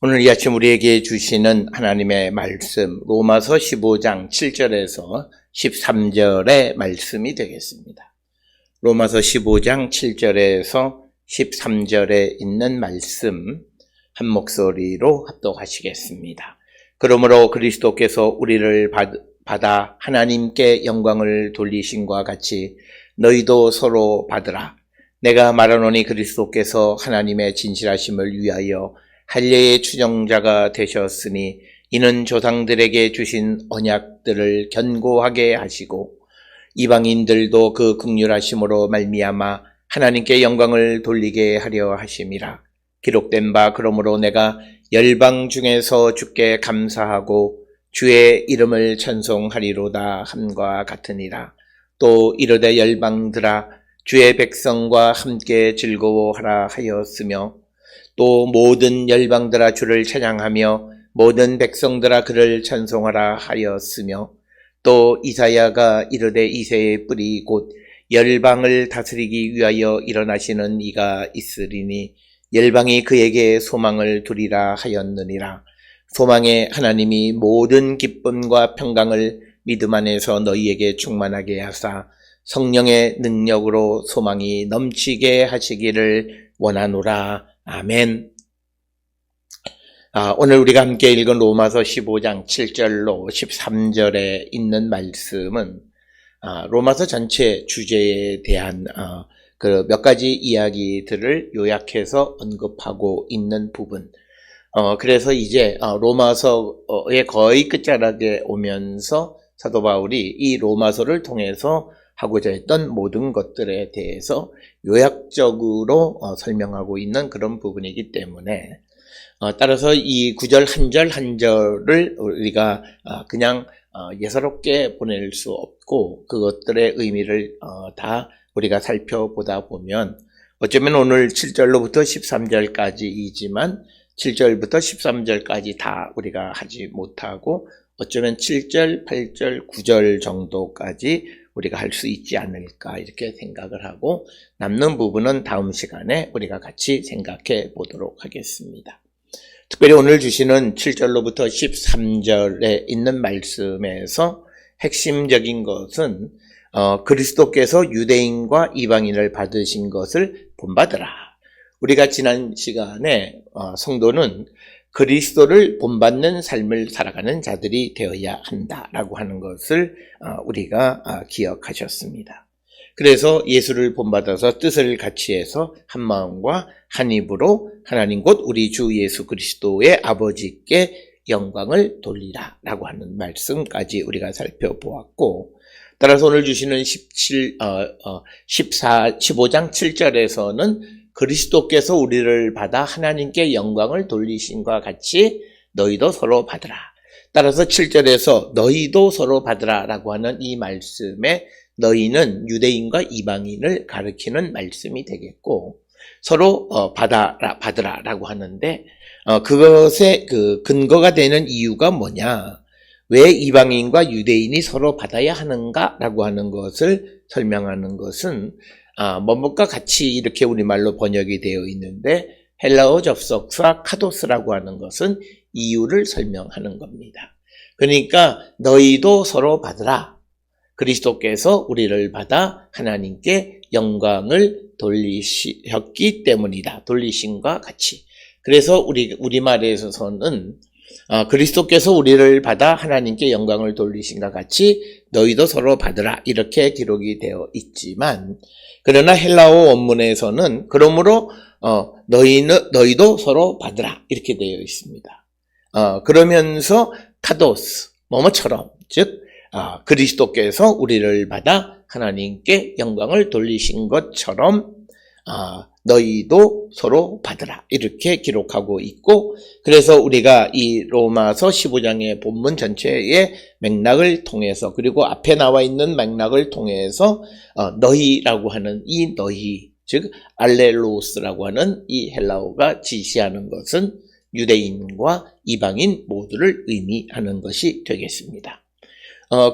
오늘 이 아침 우리에게 주시는 하나님의 말씀 로마서 15장 7절에서 13절의 말씀이 되겠습니다. 로마서 15장 7절에서 13절에 있는 말씀 한 목소리로 합독하시겠습니다. 그러므로 그리스도께서 우리를 받아 하나님께 영광을 돌리심과 같이 너희도 서로 받으라. 내가 말하노니 그리스도께서 하나님의 진실하심을 위하여 할례의 추정자가 되셨으니 이는 조상들에게 주신 언약들을 견고하게 하시고 이방인들도 그 긍휼하심으로 말미암아 하나님께 영광을 돌리게 하려 하심이라. 기록된 바 그러므로 내가 열방 중에서 주께 감사하고 주의 이름을 찬송하리로다 함과 같으니라. 또 이르되 열방들아 주의 백성과 함께 즐거워하라 하였으며 또 모든 열방들아 주를 찬양하며 모든 백성들아 그를 찬송하라 하였으며 또 이사야가 이르되 이새의 뿌리 곧 열방을 다스리기 위하여 일어나시는 이가 있으리니 열방이 그에게 소망을 두리라 하였느니라. 소망의 하나님이 모든 기쁨과 평강을 믿음 안에서 너희에게 충만하게 하사 성령의 능력으로 소망이 넘치게 하시기를 원하노라. 아멘. 오늘 우리가 함께 읽은 로마서 15장 7절로 13절에 있는 말씀은 로마서 전체 주제에 대한 그 몇 가지 이야기들을 요약해서 언급하고 있는 부분. 그래서 이제 로마서의 거의 끝자락에 오면서 사도 바울이 이 로마서를 통해서 하고자 했던 모든 것들에 대해서 요약적으로 설명하고 있는 그런 부분이기 때문에 따라서 이 구절 한 절 한 절을 우리가 그냥 예사롭게 보낼 수 없고 그것들의 의미를 다 우리가 살펴보다 보면 어쩌면 오늘 7절로부터 13절까지이지만 7절부터 13절까지 다 우리가 하지 못하고 어쩌면 7절, 8절, 9절 정도까지 우리가 할 수 있지 않을까 이렇게 생각을 하고 남는 부분은 다음 시간에 우리가 같이 생각해 보도록 하겠습니다. 특별히 오늘 주시는 7절로부터 13절에 있는 말씀에서 핵심적인 것은 그리스도께서 유대인과 이방인을 받으신 것을 본받으라. 우리가 지난 시간에 성도는 그리스도를 본받는 삶을 살아가는 자들이 되어야 한다라고 하는 것을 우리가 기억하셨습니다. 그래서 예수를 본받아서 뜻을 같이 해서 한 마음과 한 입으로 하나님 곧 우리 주 예수 그리스도의 아버지께 영광을 돌리라 라고 하는 말씀까지 우리가 살펴보았고 따라서 오늘 주시는 15장 7절에서는 그리스도께서 우리를 받아 하나님께 영광을 돌리신과 같이 너희도 서로 받으라. 따라서 7절에서 너희도 서로 받으라 라고 하는 이 말씀에 너희는 유대인과 이방인을 가리키는 말씀이 되겠고 서로 받으라 라고 하는데 그것의 그 근거가 되는 이유가 뭐냐? 왜 이방인과 유대인이 서로 받아야 하는가 라고 하는 것을 설명하는 것은 뭐뭐과 같이 이렇게 우리말로 번역이 되어 있는데 헬라어 접속사 카도스라고 하는 것은 이유를 설명하는 겁니다. 그러니까 너희도 서로 받으라. 그리스도께서 우리를 받아 하나님께 영광을 돌리셨기 때문이다. 돌리심과 같이. 그래서 우리말에서는 그리스도께서 우리를 받아 하나님께 영광을 돌리신과 같이 너희도 서로 받으라 이렇게 기록이 되어 있지만 그러나 헬라어 원문에서는 그러므로 너희도 서로 받으라 이렇게 되어 있습니다. 그러면서 카도스 뭐뭐처럼 즉 그리스도께서 우리를 받아 하나님께 영광을 돌리신 것처럼 너희도 서로 받으라 이렇게 기록하고 있고 그래서 우리가 이 로마서 15장의 본문 전체의 맥락을 통해서 그리고 앞에 나와 있는 맥락을 통해서 너희라고 하는 이 너희 즉 알렐로스라고 하는 이 헬라어가 지시하는 것은 유대인과 이방인 모두를 의미하는 것이 되겠습니다.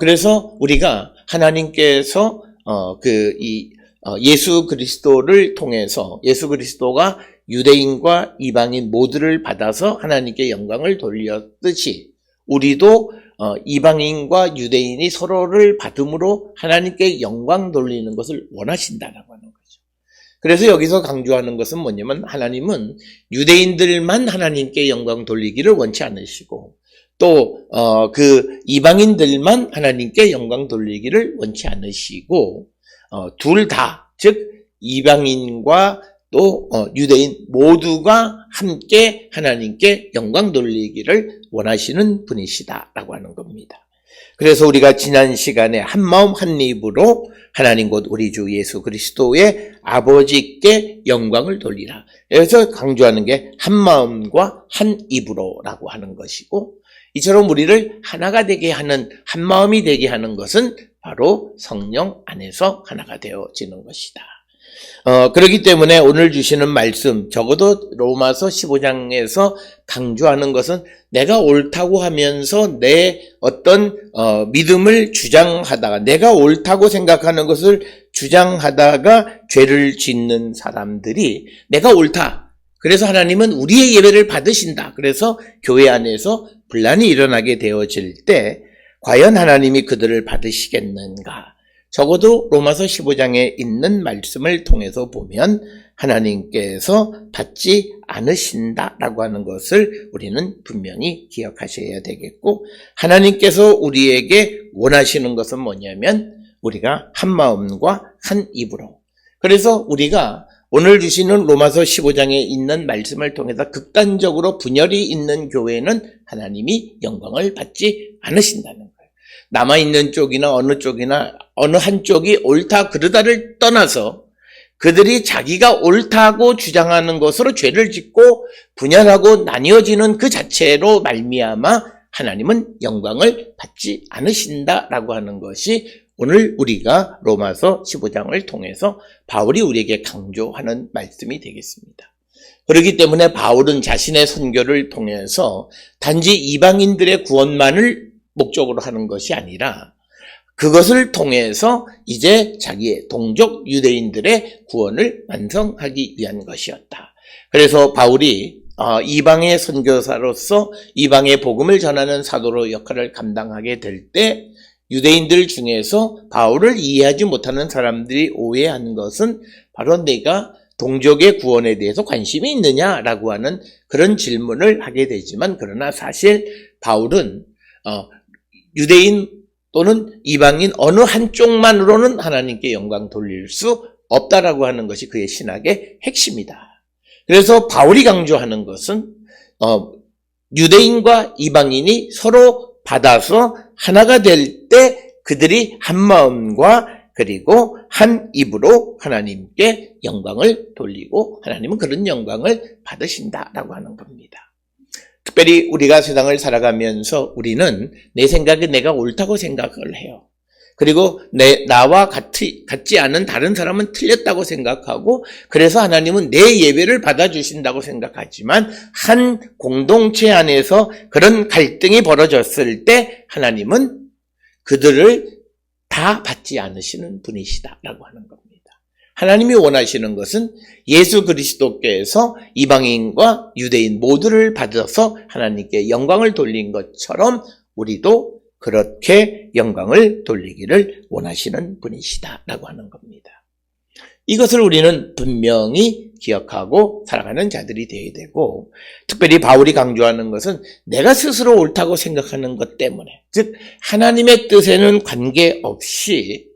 그래서 우리가 하나님께서 예수 그리스도를 통해서 예수 그리스도가 유대인과 이방인 모두를 받아서 하나님께 영광을 돌렸듯이 우리도 이방인과 유대인이 서로를 받음으로 하나님께 영광 돌리는 것을 원하신다라고 하는 거죠. 그래서 여기서 강조하는 것은 뭐냐면 하나님은 유대인들만 하나님께 영광 돌리기를 원치 않으시고 또 그 이방인들만 하나님께 영광 돌리기를 원치 않으시고 둘 다, 즉 이방인과 또 유대인 모두가 함께 하나님께 영광 돌리기를 원하시는 분이시다라고 하는 겁니다. 그래서 우리가 지난 시간에 한마음 한입으로 하나님 곧 우리 주 예수 그리스도의 아버지께 영광을 돌리라. 여기서 강조하는 게 한마음과 한입으로라고 하는 것이고 이처럼 우리를 하나가 되게 하는 한마음이 되게 하는 것은 바로 성령 안에서 하나가 되어지는 것이다. 그렇기 때문에 오늘 주시는 말씀 적어도 로마서 15장에서 강조하는 것은 내가 옳다고 하면서 내 어떤 믿음을 주장하다가 내가 옳다고 생각하는 것을 주장하다가 죄를 짓는 사람들이 내가 옳다. 그래서 하나님은 우리의 예배를 받으신다. 그래서 교회 안에서 분란이 일어나게 되어질 때 과연 하나님이 그들을 받으시겠는가? 적어도 로마서 15장에 있는 말씀을 통해서 보면 하나님께서 받지 않으신다라고 하는 것을 우리는 분명히 기억하셔야 되겠고 하나님께서 우리에게 원하시는 것은 뭐냐면 우리가 한 마음과 한 입으로 그래서 우리가 오늘 주시는 로마서 15장에 있는 말씀을 통해서 극단적으로 분열이 있는 교회는 하나님이 영광을 받지 않으신다는 거예요. 남아있는 쪽이나 어느 쪽이나 어느 한쪽이 옳다 그르다를 떠나서 그들이 자기가 옳다고 주장하는 것으로 죄를 짓고 분열하고 나뉘어지는 그 자체로 말미암아 하나님은 영광을 받지 않으신다라고 하는 것이 오늘 우리가 로마서 15장을 통해서 바울이 우리에게 강조하는 말씀이 되겠습니다. 그렇기 때문에 바울은 자신의 선교를 통해서 단지 이방인들의 구원만을 목적으로 하는 것이 아니라 그것을 통해서 이제 자기의 동족 유대인들의 구원을 완성하기 위한 것이었다. 그래서 바울이 이방의 선교사로서 이방의 복음을 전하는 사도로 역할을 감당하게 될 때 유대인들 중에서 바울을 이해하지 못하는 사람들이 오해하는 것은 바로 내가 동족의 구원에 대해서 관심이 있느냐라고 하는 그런 질문을 하게 되지만 그러나 사실 바울은 유대인 또는 이방인 어느 한쪽만으로는 하나님께 영광 돌릴 수 없다라고 하는 것이 그의 신학의 핵심이다. 그래서 바울이 강조하는 것은 유대인과 이방인이 서로 받아서 하나가 될 때 그들이 한 마음과 그리고 한 입으로 하나님께 영광을 돌리고 하나님은 그런 영광을 받으신다라고 하는 겁니다. 특별히 우리가 세상을 살아가면서 우리는 내 생각에 내가 옳다고 생각을 해요. 그리고 나와 같지 않은 다른 사람은 틀렸다고 생각하고 그래서 하나님은 내 예배를 받아주신다고 생각하지만 한 공동체 안에서 그런 갈등이 벌어졌을 때 하나님은 그들을 다 받지 않으시는 분이시다라고 하는 겁니다. 하나님이 원하시는 것은 예수 그리스도께서 이방인과 유대인 모두를 받아서 하나님께 영광을 돌린 것처럼 우리도 그렇게 영광을 돌리기를 원하시는 분이시다라고 하는 겁니다. 이것을 우리는 분명히 기억하고 살아가는 자들이 되어야 되고 특별히 바울이 강조하는 것은 내가 스스로 옳다고 생각하는 것 때문에 즉 하나님의 뜻에는 관계없이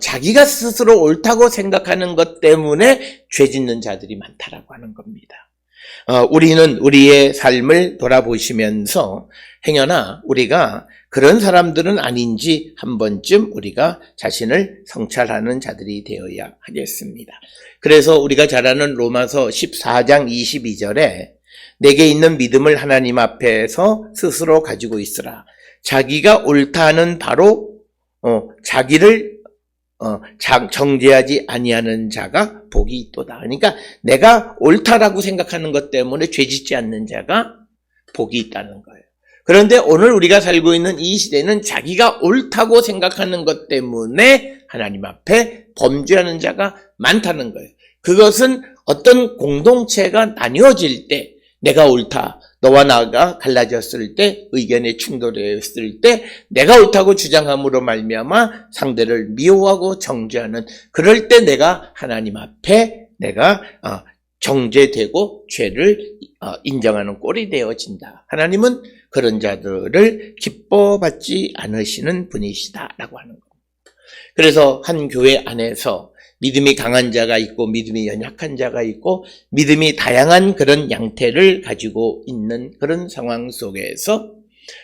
자기가 스스로 옳다고 생각하는 것 때문에 죄 짓는 자들이 많다라고 하는 겁니다. 우리는 우리의 삶을 돌아보시면서 행여나 우리가 그런 사람들은 아닌지 한 번쯤 우리가 자신을 성찰하는 자들이 되어야 하겠습니다. 그래서 우리가 잘 아는 로마서 14장 22절에 내게 있는 믿음을 하나님 앞에서 스스로 가지고 있으라. 자기가 옳다는 바로 자기를 정죄하지 아니하는 자가 복이 있도다. 그러니까 내가 옳다라고 생각하는 것 때문에 죄짓지 않는 자가 복이 있다는 거예요. 그런데 오늘 우리가 살고 있는 이 시대는 자기가 옳다고 생각하는 것 때문에 하나님 앞에 범죄하는 자가 많다는 거예요. 그것은 어떤 공동체가 나뉘어질 때, 내가 옳다, 너와 나가 갈라졌을 때, 의견에 충돌했을 때 내가 옳다고 주장함으로 말미암아 상대를 미워하고 정죄하는, 그럴 때 내가 하나님 앞에 내가 정죄되고 죄를 인정하는 꼴이 되어진다. 하나님은 그런 자들을 기뻐받지 않으시는 분이시다라고 하는 겁니다. 그래서 한 교회 안에서 믿음이 강한 자가 있고 믿음이 연약한 자가 있고 믿음이 다양한 그런 양태를 가지고 있는 그런 상황 속에서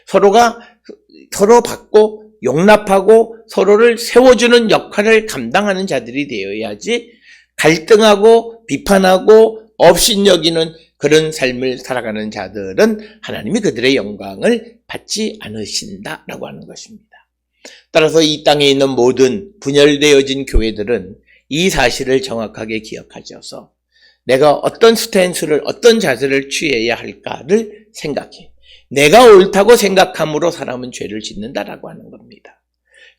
서로가 서로 받고 용납하고 서로를 세워주는 역할을 감당하는 자들이 되어야지, 갈등하고 비판하고 업신여기는 그런 삶을 살아가는 자들은 하나님이 그들의 영광을 받지 않으신다라고 하는 것입니다. 따라서 이 땅에 있는 모든 분열되어진 교회들은 이 사실을 정확하게 기억하셔서 내가 어떤 스탠스를, 어떤 자세를 취해야 할까를 생각해. 내가 옳다고 생각함으로 사람은 죄를 짓는다라고 하는 겁니다.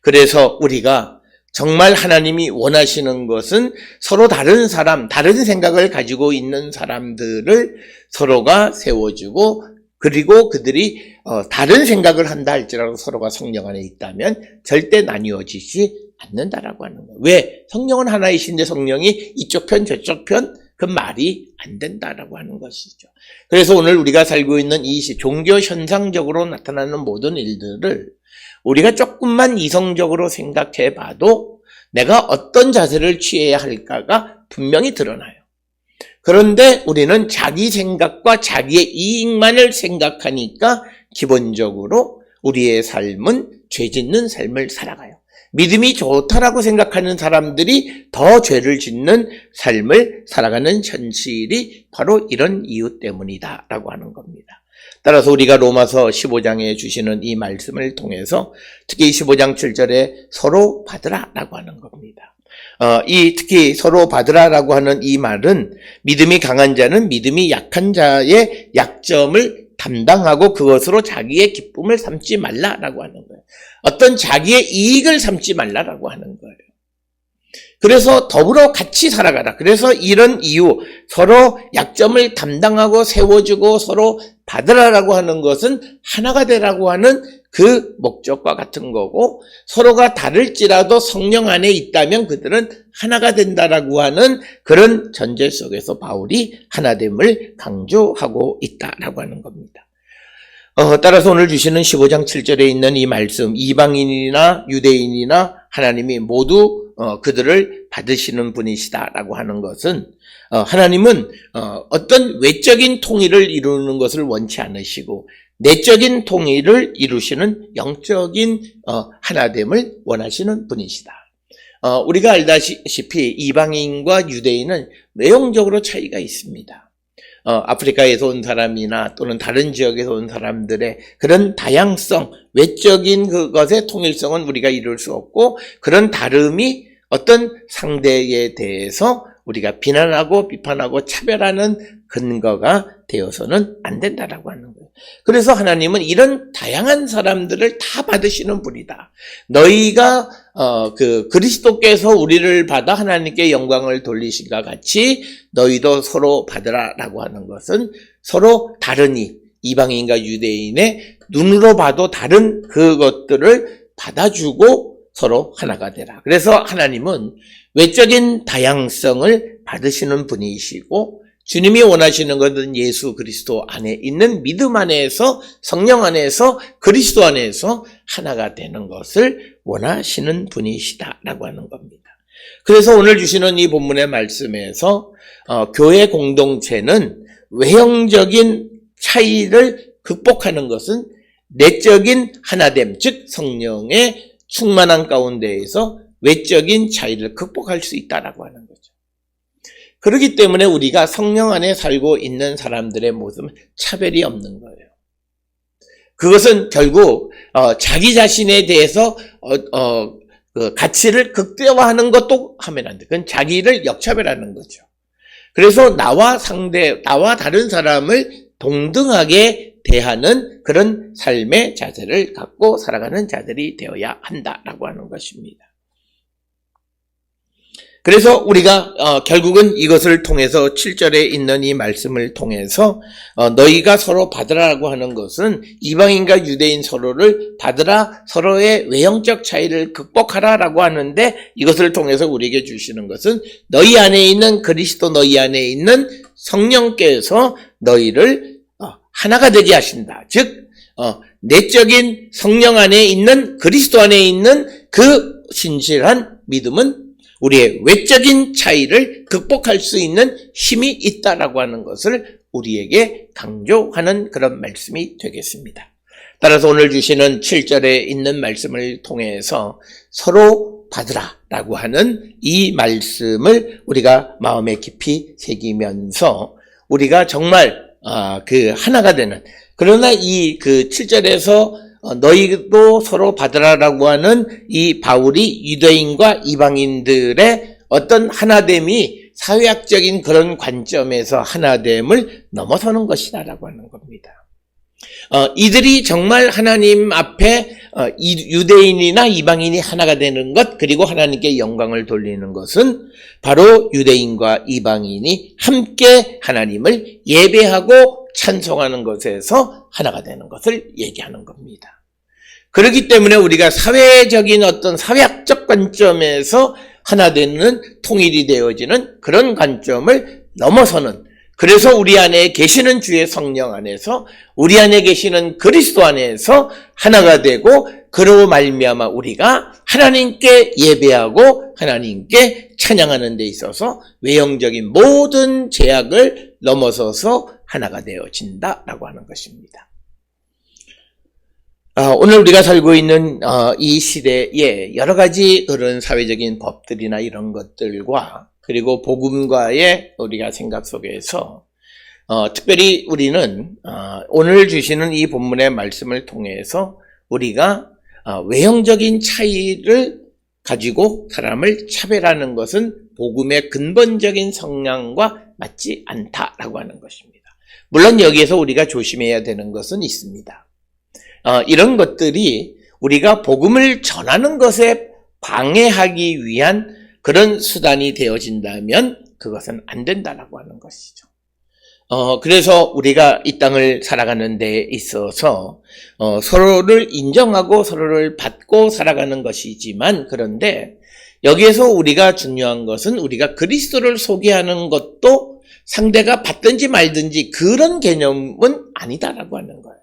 그래서 우리가 정말 하나님이 원하시는 것은 서로 다른 사람, 다른 생각을 가지고 있는 사람들을 서로가 세워주고, 그리고 그들이 다른 생각을 한다 할지라도 서로가 성령 안에 있다면 절대 나뉘어지지 않는다라고 하는 거예요. 왜? 성령은 하나이신데 성령이 이쪽 편 저쪽 편, 그 말이 안 된다라고 하는 것이죠. 그래서 오늘 우리가 살고 있는 이 종교 현상적으로 나타나는 모든 일들을 우리가 조금만 이성적으로 생각해 봐도 내가 어떤 자세를 취해야 할까가 분명히 드러나요. 그런데 우리는 자기 생각과 자기의 이익만을 생각하니까 기본적으로 우리의 삶은 죄 짓는 삶을 살아가요. 믿음이 좋다라고 생각하는 사람들이 더 죄를 짓는 삶을 살아가는 현실이 바로 이런 이유 때문이다라고 하는 겁니다. 따라서 우리가 로마서 15장에 주시는 이 말씀을 통해서 특히 15장 7절에 서로 받으라라고 하는 겁니다. 특히 서로 받으라라고 하는 이 말은 믿음이 강한 자는 믿음이 약한 자의 약점을 담당하고 그것으로 자기의 기쁨을 삼지 말라라고 하는 거예요. 어떤 자기의 이익을 삼지 말라라고 하는 거예요. 그래서 더불어 같이 살아가라. 그래서 이런 이유, 서로 약점을 담당하고 세워주고 서로 받으라라고 하는 것은 하나가 되라고 하는 그 목적과 같은 거고, 서로가 다를지라도 성령 안에 있다면 그들은 하나가 된다라고 하는 그런 전제 속에서 바울이 하나됨을 강조하고 있다라고 하는 겁니다. 따라서 오늘 주시는 15장 7절에 있는 이 말씀, 이방인이나 유대인이나 하나님이 모두 그들을 받으시는 분이시다라고 하는 것은, 하나님은 어떤 외적인 통일을 이루는 것을 원치 않으시고 내적인 통일을 이루시는 영적인 하나됨을 원하시는 분이시다. 우리가 알다시피 이방인과 유대인은 내용적으로 차이가 있습니다. 아프리카에서 온 사람이나 또는 다른 지역에서 온 사람들의 그런 다양성, 외적인 그것의 통일성은 우리가 이룰 수 없고, 그런 다름이 어떤 상대에 대해서 우리가 비난하고 비판하고 차별하는 근거가 되어서는 안 된다라고 하는 거예요. 그래서 하나님은 이런 다양한 사람들을 다 받으시는 분이다. 너희가 그리스도께서 우리를 받아 하나님께 영광을 돌리신과 같이 너희도 서로 받으라라고 하는 것은 서로 다르니 이방인과 유대인의 눈으로 봐도 다른 그것들을 받아주고 서로 하나가 되라. 그래서 하나님은 외적인 다양성을 받으시는 분이시고, 주님이 원하시는 것은 예수 그리스도 안에 있는 믿음 안에서, 성령 안에서, 그리스도 안에서 하나가 되는 것을 원하시는 분이시다라고 하는 겁니다. 그래서 오늘 주시는 이 본문의 말씀에서 교회 공동체는 외형적인 차이를 극복하는 것은 내적인 하나됨, 즉 성령의 충만한 가운데에서 외적인 차이를 극복할 수 있다라고 하는 거죠. 그렇기 때문에 우리가 성령 안에 살고 있는 사람들의 모습은 차별이 없는 거예요. 그것은 결국 자기 자신에 대해서 그 가치를 극대화하는 것도 하면 안 돼. 그건 자기를 역차별하는 거죠. 그래서 나와 다른 사람을 동등하게 대하는 그런 삶의 자세를 갖고 살아가는 자들이 되어야 한다라고 하는 것입니다. 그래서 우리가 결국은 이것을 통해서 7절에 있는 이 말씀을 통해서 너희가 서로 받으라고 하는 것은 이방인과 유대인 서로를 받으라, 서로의 외형적 차이를 극복하라라고 하는데, 이것을 통해서 우리에게 주시는 것은 너희 안에 있는 그리스도, 너희 안에 있는 성령께서 너희를 하나가 되게 하신다. 즉 내적인 성령 안에 있는, 그리스도 안에 있는 그 진실한 믿음은 우리의 외적인 차이를 극복할 수 있는 힘이 있다라고 하는 것을 우리에게 강조하는 그런 말씀이 되겠습니다. 따라서 오늘 주시는 7절에 있는 말씀을 통해서 서로 받으라라고 하는 이 말씀을 우리가 마음에 깊이 새기면서 우리가 정말 그 하나가 되는, 그러나 이 그 7절에서 너희도 서로 받으라라고 하는 이 바울이 유대인과 이방인들의 어떤 하나됨이 사회학적인 그런 관점에서 하나됨을 넘어서는 것이다라고 하는 겁니다. 이들이 정말 하나님 앞에 유대인이나 이방인이 하나가 되는 것, 그리고 하나님께 영광을 돌리는 것은 바로 유대인과 이방인이 함께 하나님을 예배하고 찬송하는 것에서 하나가 되는 것을 얘기하는 겁니다. 그렇기 때문에 우리가 사회적인 어떤 사회학적 관점에서 하나 되는, 통일이 되어지는 그런 관점을 넘어서는, 그래서 우리 안에 계시는 주의 성령 안에서, 우리 안에 계시는 그리스도 안에서 하나가 되고, 그로 말미암아 우리가 하나님께 예배하고 하나님께 찬양하는 데 있어서 외형적인 모든 제약을 넘어서서 하나가 되어진다라고 하는 것입니다. 오늘 우리가 살고 있는 이 시대에 여러 가지 그런 사회적인 법들이나 이런 것들과, 그리고 복음과의 우리가 생각 속에서 특별히 우리는 오늘 주시는 이 본문의 말씀을 통해서 우리가 외형적인 차이를 가지고 사람을 차별하는 것은 복음의 근본적인 성향과 맞지 않다라고 하는 것입니다. 물론 여기에서 우리가 조심해야 되는 것은 있습니다. 이런 것들이 우리가 복음을 전하는 것에 방해하기 위한 그런 수단이 되어진다면 그것은 안 된다라고 하는 것이죠. 그래서 우리가 이 땅을 살아가는 데 있어서 서로를 인정하고 서로를 받고 살아가는 것이지만, 그런데 여기에서 우리가 중요한 것은 우리가 그리스도를 소개하는 것도 상대가 받든지 말든지 그런 개념은 아니다라고 하는 거예요.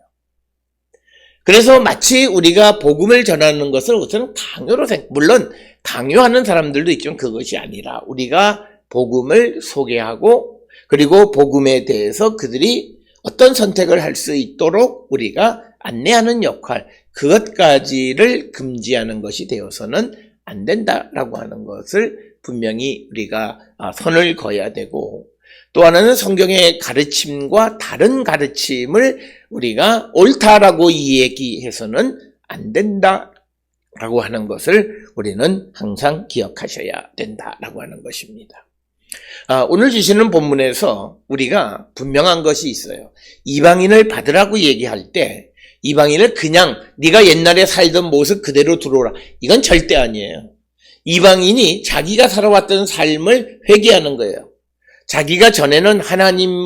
그래서 마치 우리가 복음을 전하는 것을 우선 강요로 물론 강요하는 사람들도 있지만 그것이 아니라 우리가 복음을 소개하고, 그리고 복음에 대해서 그들이 어떤 선택을 할 수 있도록 우리가 안내하는 역할, 그것까지를 금지하는 것이 되어서는 안 된다라고 하는 것을 분명히 우리가 선을 그어야 되고, 또 하나는 성경의 가르침과 다른 가르침을 우리가 옳다라고 얘기해서는 안 된다라고 하는 것을 우리는 항상 기억하셔야 된다라고 하는 것입니다. 오늘 주시는 본문에서 우리가 분명한 것이 있어요. 이방인을 받으라고 얘기할 때 이방인을 그냥 네가 옛날에 살던 모습 그대로 들어오라, 이건 절대 아니에요. 이방인이 자기가 살아왔던 삶을 회개하는 거예요. 자기가 전에는 하나님께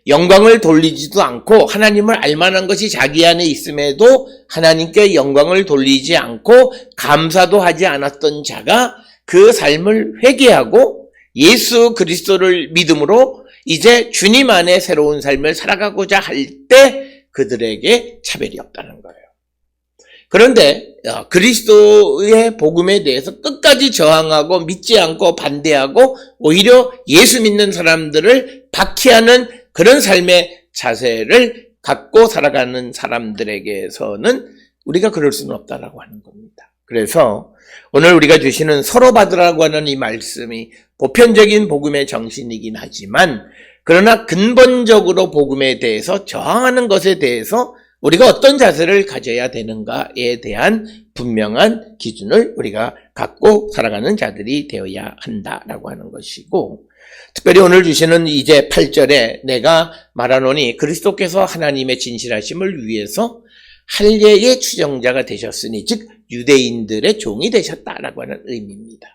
영광을 돌리지도 않고 하나님을 알만한 것이 자기 안에 있음에도 하나님께 영광을 돌리지 않고 감사도 하지 않았던 자가 그 삶을 회개하고 예수 그리스도를 믿음으로 이제 주님 안에 새로운 삶을 살아가고자 할 때 그들에게 차별이 없다는 거예요. 그런데 그리스도의 복음에 대해서 끝까지 저항하고 믿지 않고 반대하고 오히려 예수 믿는 사람들을 박해하는 그런 삶의 자세를 갖고 살아가는 사람들에게서는 우리가 그럴 수는 없다라고 하는 겁니다. 그래서 오늘 우리가 주시는 서로 받으라고 하는 이 말씀이 보편적인 복음의 정신이긴 하지만, 그러나 근본적으로 복음에 대해서 저항하는 것에 대해서 우리가 어떤 자세를 가져야 되는가에 대한 분명한 기준을 우리가 갖고 살아가는 자들이 되어야 한다라고 하는 것이고, 특별히 오늘 주시는 이제 8절에 내가 말하노니 그리스도께서 하나님의 진실하심을 위해서 할례의 추정자가 되셨으니, 즉 유대인들의 종이 되셨다라고 하는 의미입니다.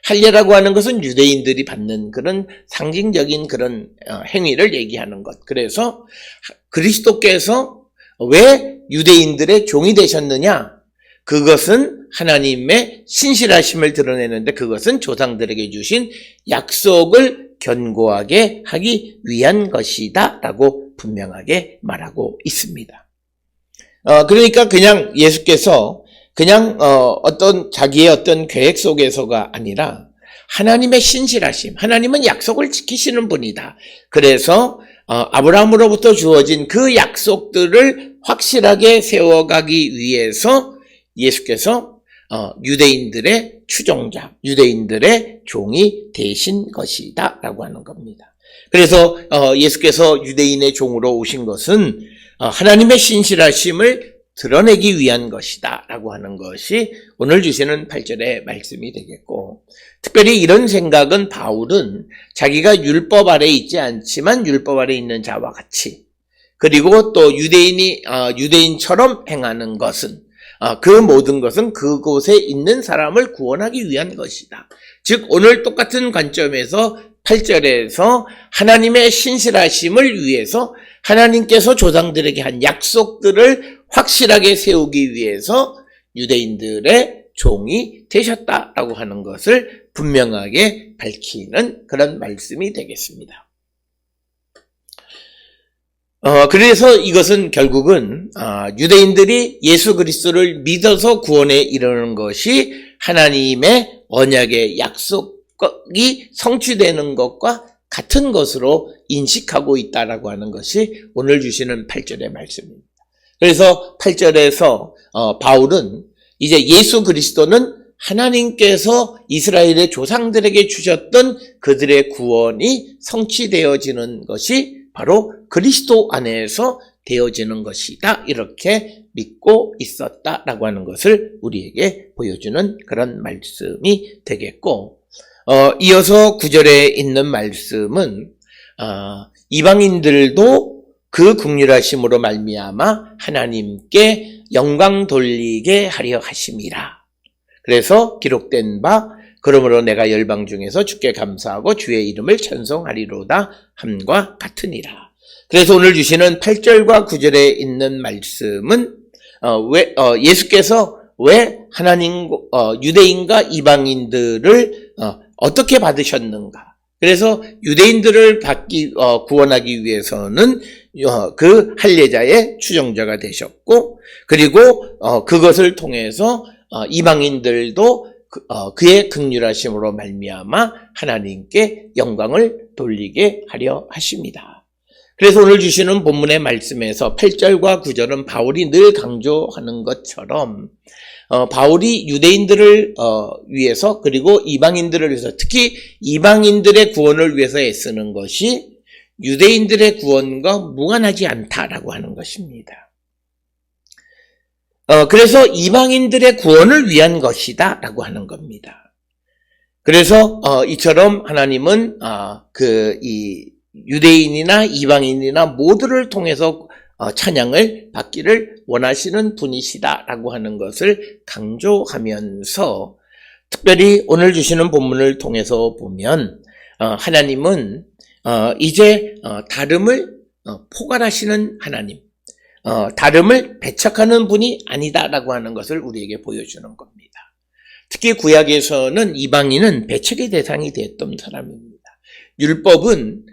할례라고 하는 것은 유대인들이 받는 그런 상징적인 그런 행위를 얘기하는 것. 그래서 그리스도께서 왜 유대인들의 종이 되셨느냐? 그것은 하나님의 신실하심을 드러내는데 그것은 조상들에게 주신 약속을 견고하게 하기 위한 것이다 라고 분명하게 말하고 있습니다. 그러니까 그냥 예수께서 그냥 어떤 자기의 어떤 계획 속에서가 아니라 하나님의 신실하심, 하나님은 약속을 지키시는 분이다. 그래서 아브라함으로부터 주어진 그 약속들을 확실하게 세워가기 위해서 예수께서 유대인들의 추종자, 유대인들의 종이 되신 것이다 라고 하는 겁니다. 그래서 예수께서 유대인의 종으로 오신 것은 하나님의 신실하심을 드러내기 위한 것이다 라고 하는 것이 오늘 주시는 8절의 말씀이 되겠고, 특별히 이런 생각은 바울은 자기가 율법 아래 있지 않지만 율법 아래 있는 자와 같이, 그리고 또 유대인처럼 행하는 것은 그 모든 것은 그곳에 있는 사람을 구원하기 위한 것이다. 즉 오늘 똑같은 관점에서 8절에서 하나님의 신실하심을 위해서 하나님께서 조상들에게 한 약속들을 확실하게 세우기 위해서 유대인들의 종이 되셨다라고 하는 것을 분명하게 밝히는 그런 말씀이 되겠습니다. 그래서 이것은 결국은 유대인들이 예수 그리스도를 믿어서 구원에 이르는 것이 하나님의 언약의 약속이 성취되는 것과 같은 것으로 인식하고 있다라고 하는 것이 오늘 주시는 8절의 말씀입니다. 그래서 8절에서 바울은 이제 예수 그리스도는 하나님께서 이스라엘의 조상들에게 주셨던 그들의 구원이 성취되어지는 것이 바로 그리스도 안에서 되어지는 것이다. 이렇게 믿고 있었다라고 하는 것을 우리에게 보여주는 그런 말씀이 되겠고, 이어서 9절에 있는 말씀은 이방인들도 그 긍휼하심으로 말미암아 하나님께 영광 돌리게 하려 하심이라. 그래서 기록된 바 그러므로 내가 열방 중에서 주께 감사하고 주의 이름을 찬송하리로다 함과 같으니라. 그래서 오늘 주시는 8절과 9절에 있는 말씀은 예수께서 왜 유대인과 이방인들을 어떻게 받으셨는가? 그래서 유대인들을 구원하기 위해서는 그 할례자의 추종자가 되셨고, 그리고 그것을 통해서 이방인들도 그의 긍휼하심으로 말미암아 하나님께 영광을 돌리게 하려 하십니다. 그래서 오늘 주시는 본문의 말씀에서 8절과 9절은 바울이 늘 강조하는 것처럼 바울이 유대인들을 위해서 그리고 이방인들을 위해서, 특히 이방인들의 구원을 위해서 애쓰는 것이 유대인들의 구원과 무관하지 않다라고 하는 것입니다. 그래서 이방인들의 구원을 위한 것이다 라고 하는 겁니다. 그래서 이처럼 하나님은 이 유대인이나 이방인이나 모두를 통해서 찬양을 받기를 원하시는 분이시다라고 하는 것을 강조하면서, 특별히 오늘 주시는 본문을 통해서 보면 하나님은 이제 다름을 포괄하시는 하나님, 다름을 배척하는 분이 아니다라고 하는 것을 우리에게 보여주는 겁니다. 특히 구약에서는 이방인은 배척의 대상이 됐던 사람입니다. 율법은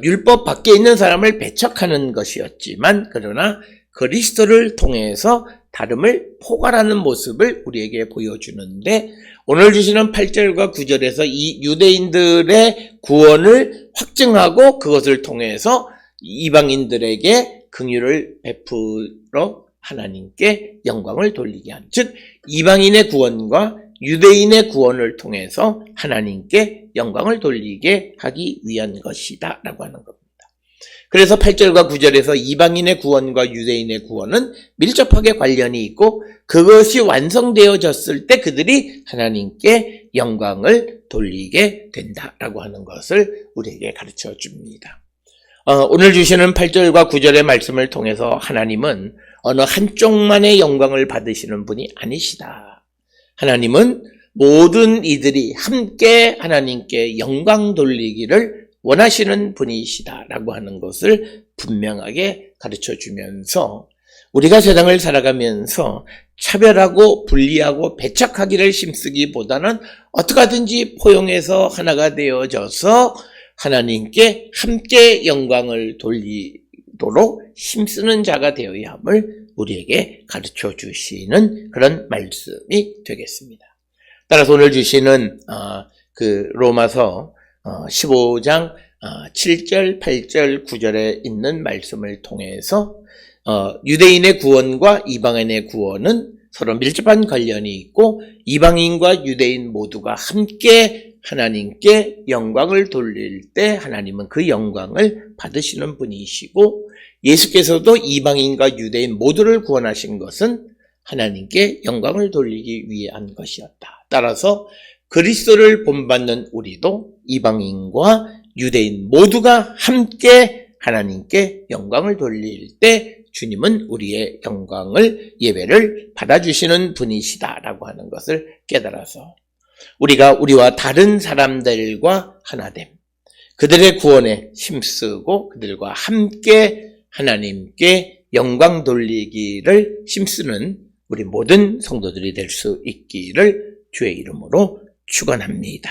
율법 밖에 있는 사람을 배척하는 것이었지만, 그러나 그리스도를 통해서 다름을 포괄하는 모습을 우리에게 보여주는데, 오늘 주시는 8절과 9절에서 이 유대인들의 구원을 확증하고 그것을 통해서 이방인들에게 긍휼을 베풀어 하나님께 영광을 돌리게 하는, 즉 이방인의 구원과 유대인의 구원을 통해서 하나님께 영광을 돌리게 하기 위한 것이다 라고 하는 겁니다. 그래서 8절과 9절에서 이방인의 구원과 유대인의 구원은 밀접하게 관련이 있고, 그것이 완성되어졌을 때 그들이 하나님께 영광을 돌리게 된다라고 하는 것을 우리에게 가르쳐 줍니다. 오늘 주시는 8절과 9절의 말씀을 통해서 하나님은 어느 한쪽만의 영광을 받으시는 분이 아니시다. 하나님은 모든 이들이 함께 하나님께 영광 돌리기를 원하시는 분이시다라고 하는 것을 분명하게 가르쳐주면서 우리가 세상을 살아가면서 차별하고 분리하고 배척하기를 힘쓰기보다는 어떻게 하든지 포용해서 하나가 되어져서 하나님께 함께 영광을 돌리도록 힘쓰는 자가 되어야 함을 우리에게 가르쳐 주시는 그런 말씀이 되겠습니다. 따라서 오늘 주시는 로마서 15장 7절, 8절, 9절에 있는 말씀을 통해서 유대인의 구원과 이방인의 구원은 서로 밀접한 관련이 있고 이방인과 유대인 모두가 함께 하나님께 영광을 돌릴 때 하나님은 그 영광을 받으시는 분이시고 예수께서도 이방인과 유대인 모두를 구원하신 것은 하나님께 영광을 돌리기 위한 것이었다. 따라서 그리스도를 본받는 우리도 이방인과 유대인 모두가 함께 하나님께 영광을 돌릴 때 주님은 우리의 영광을 예배를 받아주시는 분이시다라고 하는 것을 깨달아서 우리가 우리와 다른 사람들과 하나됨, 그들의 구원에 힘쓰고 그들과 함께 하나님께 영광 돌리기를 힘쓰는 우리 모든 성도들이 될 수 있기를 주의 이름으로 축원합니다.